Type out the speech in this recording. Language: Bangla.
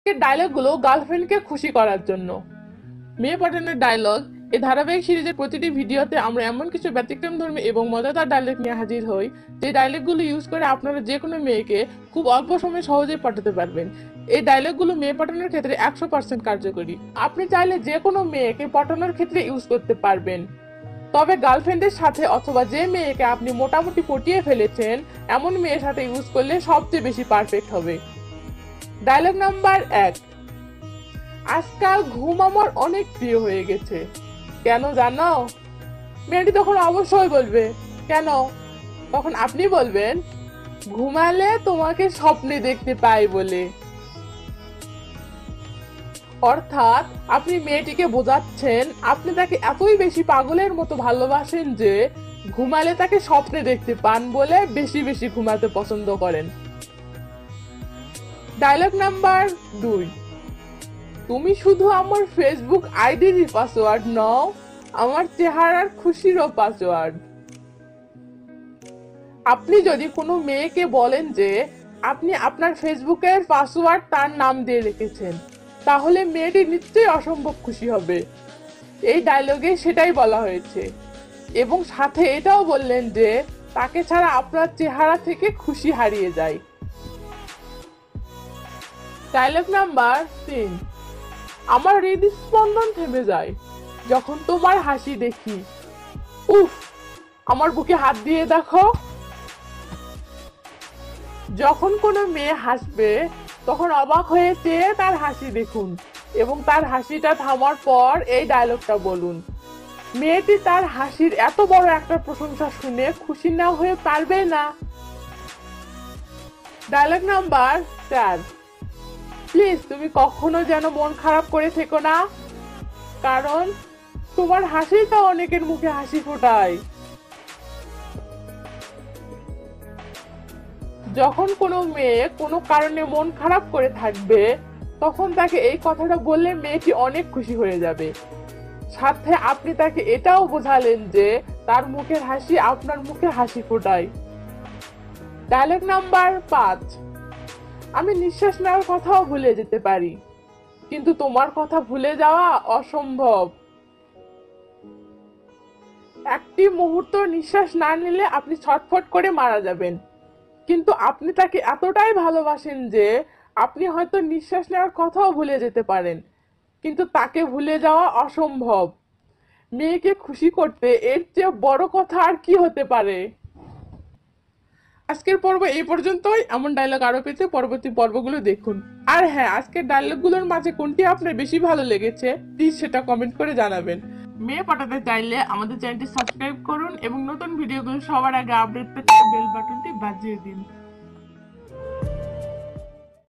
ডায়লগগুলো গার্লফ্রেন্ডকে খুশি করার জন্য। মেয়ে পটানোর ডায়লগ। এই ধারাবাহিক সিরিজের প্রতিটি ভিডিওতে আমরা এমন কিছু ব্যতিক্রমধর্মী এবং মজাদার ডায়লগ নিয়ে হাজির হই, যে ডায়লগগুলো ইউজ করে আপনারা যে কোনো মেয়েকে খুব অল্প সময়ে সহজেই পটাতে পারবেন। এই ডায়লগগুলো মেয়ে পটানোর ক্ষেত্রে 100% কার্যকরী। আপনি চাইলে যে কোনো মেয়েকে পটানোর ক্ষেত্রে ইউজ করতে পারবেন, তবে গার্লফ্রেন্ডের সাথে অথবা যে মেয়েকে আপনি মোটামুটি পটিয়ে ফেলেছেন এমন মেয়ের সাথে ইউজ করলে সবচেয়ে বেশি পারফেক্ট হবে। Dialogue number 1। আজকাল ঘুম আমার অনেক প্রিয় হয়ে গেছে। কেন জানো? মেয়েটি তখন অবশ্যই বলবে কেন? তখন আপনি বলবেন ঘুমালে তোমাকে স্বপ্নে দেখতে পাই বলে। অর্থাৎ আপনি মেয়েটিকে বোঝাচ্ছেন আপনি তাকে এতই বেশি পাগলের মতো ভালোবাসেন যে ঘুমালে তাকে স্বপ্নে দেখতে পান বলে বেশি বেশি ঘুমাতে পছন্দ করেন। Dialogue number 2। তুমি শুধু আমার ফেসবুক আইডির পাসওয়ার্ড নও, আমার চেহারার খুশিরও পাসওয়ার্ড। আপনি যদি কোনো মেয়েকে বলেন যে আপনি আপনার ফেসবুকের পাসওয়ার্ড তার নাম দিয়ে রেখেছেন, তাহলে মেয়েটি নিশ্চয়ই অসম্ভব খুশি হবে। এই ডায়লগে সেটাই বলা হয়েছে, এবং সাথে এটাও বললেন যে তাকে ছাড়া আপনার চেহারা থেকে খুশি হারিয়ে যায়। Dialogue number 3। আমার হৃদস্পন্দন থেমে যায় যখন তোমার হাসি দেখি। উফ, আমার বুকে হাত দিয়ে দেখো। যখন কোনো মেয়ে হাসবে তখন অবাক হয়ে চেয়ে তার হাসি দেখুন, এবং তার হাসিটা থামার পর এই ডায়লগটা বলুন। মেয়েটি তার হাসির এত বড় একটা প্রশংসা শুনে খুশি না হয়ে পারবে না। Dialogue number 4। প্লিজ তুমি কখনো যেন মন খারাপ করে থেকো না, কারণ তোমার হাসি তো অনেকের মুখে হাসি ফোটায়। যখন কোনো মেয়ে কোনো কারণে মন খারাপ করে থাকবে, তখন তাকে এই কথাটা বললে মেয়েটি অনেক খুশি হয়ে যাবে। সাথে আপনি তাকে এটাও বোঝালেন যে তার মুখের হাসি আপনার মুখে হাসি ফোটায়। Dialogue number 5। আমি নিঃশ্বাস নেওয়ার কথাও ভুলে যেতে পারি, কিন্তু তোমার কথা ভুলে যাওয়া অসম্ভব। একটি মুহূর্ত নিঃশ্বাস না নিলে আপনি ছটফট করে মারা যাবেন, কিন্তু আপনি তাকে এতটাই ভালোবাসেন যে আপনি হয়তো নিঃশ্বাস নেওয়ার কথাও ভুলে যেতে পারেন, কিন্তু তাকে ভুলে যাওয়া অসম্ভব। মেয়েকে খুশি করতে এর চেয়ে বড় কথা আর কি হতে পারে? আজকের পর্ব এই পর্যন্তই। এমন ডায়লগ আরো পেতে পরবর্তী পর্বগুলো দেখুন। আর হ্যাঁ, আজকের ডায়লগগুলোর মাঝে কোনটি আপনার বেশি ভালো লেগেছে প্লিজ সেটা কমেন্ট করে জানাবেন। মেয়ে পাঠাতে চাইলে আমাদের চ্যানেলটি সাবস্ক্রাইব করুন এবং নতুন ভিডিওগুলো সবার আগে আপডেট পেতে বেল বাটনটি বাজিয়ে দিন।